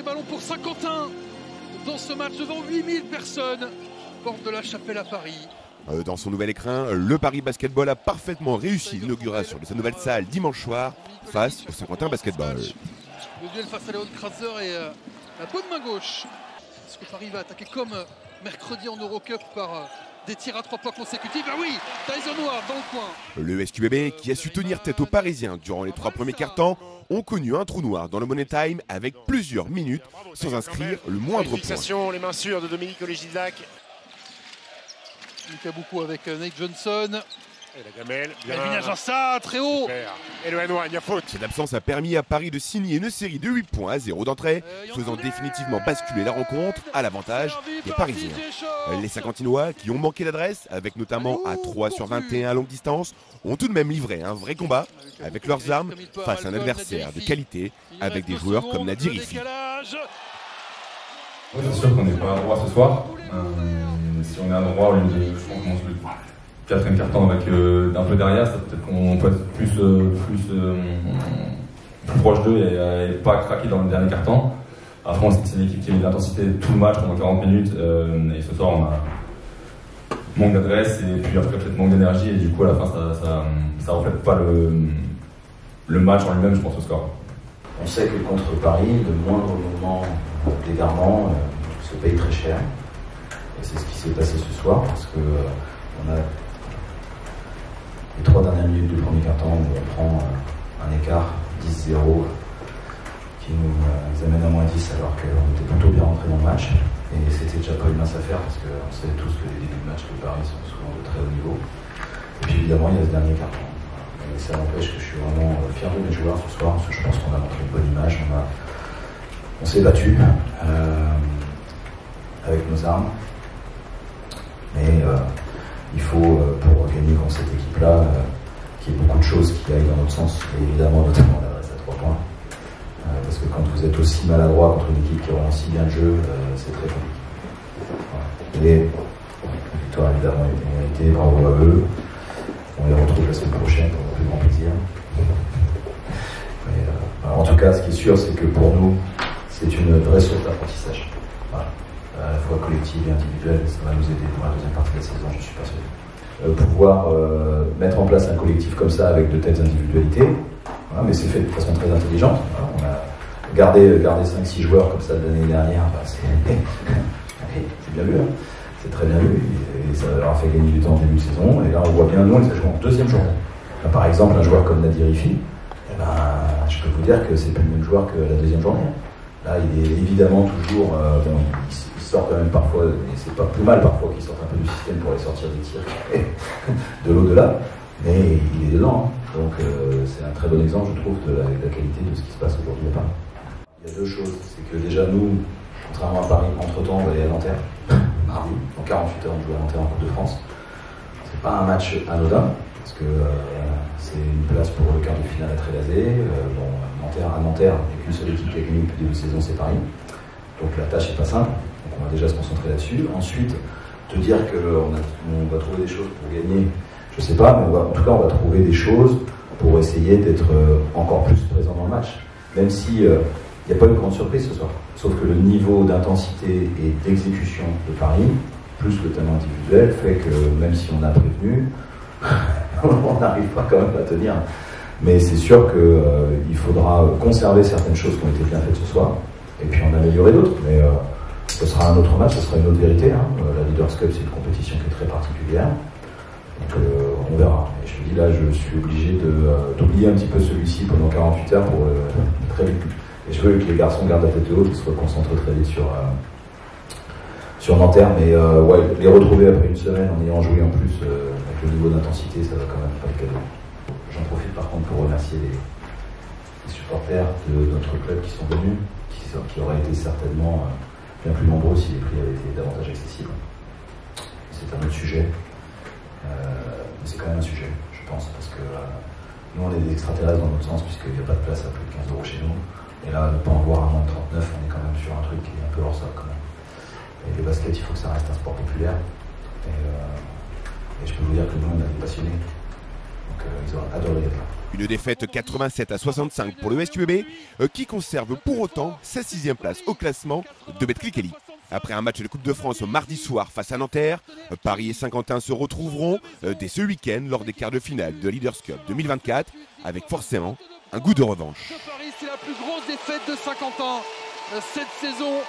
Premier ballon pour Saint-Quentin dans ce match devant 8000 personnes, porte de la Chapelle à Paris. Dans son nouvel écrin, le Paris Basketball a parfaitement réussi l'inauguration de sa nouvelle salle dimanche soir face au Saint-Quentin Basketball. Le duel face à Léon Kraser et la bonne main gauche. Est-ce que Paris va attaquer comme mercredi en Eurocup par des tirs à 3 points consécutifs? Ah oui, Tyson Noir dans le coin. Le SQBB, qui a su tenir tête aux Parisiens durant les 3 premiers quarts-temps, ont connu un trou noir dans le Money Time avec plusieurs minutes sans inscrire le moindre point. Les mains sûres de Dominique Olejniczak. Il fait beaucoup avec Nate Johnson. Et la gamelle, bien. Elvin Agença, très haut. Super. Et le Hanois, il y a faute. Cette absence a permis à Paris de signer une série de 8 points à 0 d'entrée, faisant définitivement basculer la rencontre à l'avantage des Parisiens. Les Saint-Quentinois, qui ont manqué d'adresse, avec notamment à 3 sur 21 à longue distance, ont tout de même livré un vrai combat avec leurs armes face à un adversaire de qualité, avec des joueurs comme Nadir Ifi. C'est sûr qu'on n'est pas à droit ce soir. Si on est à droit, au lieu de, je pense, le quatrième quart-temps avec un peu derrière, peut-être qu'on peut être plus proche d'eux et pas craquer dans le dernier quart-temps. Après, c'est une équipe qui a eu de l'intensité tout le match pendant 40 minutes et ce soir on a manque d'adresse et puis après peut-être manque d'énergie et du coup à la fin ça reflète pas le match en lui-même, je pense, au score. On sait que contre Paris, le moindre mouvement d'égarement se paye très cher. Et c'est ce qui s'est passé ce soir, parce que on a les 3 dernières minutes du premier quart-temps où on prend un écart 10-0 qui nous amène à moins 10 alors qu'on était plutôt bien rentré dans le match. Et c'était déjà pas une mince affaire parce qu'on sait tous que les débuts de match de Paris sont souvent de très haut niveau. Et puis évidemment, il y a ce dernier quart-temps. Et ça n'empêche que je suis vraiment fier de mes joueurs ce soir, parce que je pense qu'on a montré une bonne image. On s'est battu avec nos armes. Mais il faut, pour gagner contre cette équipe-là, qu'il y ait beaucoup de choses qui aillent dans notre sens, et évidemment notamment l'adresse à 3 points. Parce que quand vous êtes aussi maladroit contre une équipe qui relance si bien le jeu, c'est très compliqué. Voilà. Et la victoire évidemment a été, bravo à eux. On les retrouve la semaine prochaine pour le plus grand plaisir. Mais, en tout cas, ce qui est sûr, c'est que pour nous, c'est une vraie source d'apprentissage. Voilà. À la fois collective et individuelle, ça va nous aider pour la deuxième partie de la saison, je suis persuadé. Pouvoir mettre en place un collectif comme ça avec de telles individualités, voilà, mais c'est fait de façon très intelligente. Voilà, on a gardé 5-6 joueurs comme ça de l'année dernière, bah, c'est bien vu, hein. C'est très bien vu, et ça leur a fait gagner du temps en début de saison, et là on voit bien, nous, ça joue en deuxième journée. Là, par exemple, un joueur comme Nadir Ifi, eh ben, je peux vous dire que c'est plus le même joueur que la deuxième journée. Là, il est évidemment toujours, il sort quand même parfois, et c'est pas plus mal parfois qu'il sorte un peu du système pour aller sortir des tirs de l'au-delà, mais il est dedans, hein. Donc c'est un très bon exemple, je trouve, de la qualité de ce qui se passe aujourd'hui à Paris. Il y a 2 choses, c'est que déjà nous, contrairement à Paris, entre-temps, on va aller à Nanterre, mardi, dans 48 heures, on joue à Nanterre en Coupe de France. C'est pas un match anodin, parce que c'est une place pour le quart de finale à Trélazé. À Nanterre, il n'y a qu'une seule équipe qui a gagné depuis le début de saison, c'est Paris. Donc la tâche n'est pas simple, donc on va déjà se concentrer là-dessus. Ensuite, te dire qu'on va trouver des choses pour gagner, je sais pas, mais en tout cas on va trouver des choses pour essayer d'être encore plus présent dans le match. Même si il n'y a pas une grande surprise ce soir. Sauf que le niveau d'intensité et d'exécution de Paris, plus le talent individuel, fait que même si on a prévenu, on n'arrive pas quand même à tenir. Mais c'est sûr qu'il faudra conserver certaines choses qui ont été bien faites ce soir, et puis en améliorer d'autres. Mais ce sera un autre match, ce sera une autre vérité, hein. La Leaders Cup, c'est une compétition qui est très particulière. Donc on verra. Et je te dis là, je suis obligé d'oublier un petit peu celui-ci pendant 48 heures pour très vite. Et je veux que les garçons gardent la tête haute, qu'ils se reconcentrent très vite sur Nanterre. Mais ouais, les retrouver après une semaine en ayant joué en plus avec le niveau d'intensité, ça va quand même pas être cadeau. J'en profite par contre pour remercier les supporters de notre club qui sont venus, qui auraient été certainement bien plus nombreux si les prix avaient été davantage accessibles. C'est un autre sujet, mais c'est quand même un sujet, je pense, parce que nous on est des extraterrestres dans notre sens, puisqu'il n'y a pas de place à plus de 15 € chez nous. Et là, ne pas en voir à moins de 39, on est quand même sur un truc qui est un peu hors sol quand même. Et le basket, il faut que ça reste un sport populaire. Et je peux vous dire que nous, on a des passionnés. Donc ils ont adoré d'être là. Une défaite 87-65 pour le SQBB qui conserve pour autant sa 6e place au classement de Betclic Elite. Après un match de Coupe de France mardi soir face à Nanterre, Paris et Saint-Quentin se retrouveront dès ce week-end lors des quarts de finale de Leaders Cup 2024 avec forcément un goût de revanche. Paris, c'est la plus grosse défaite de Saint-Quentin cette saison.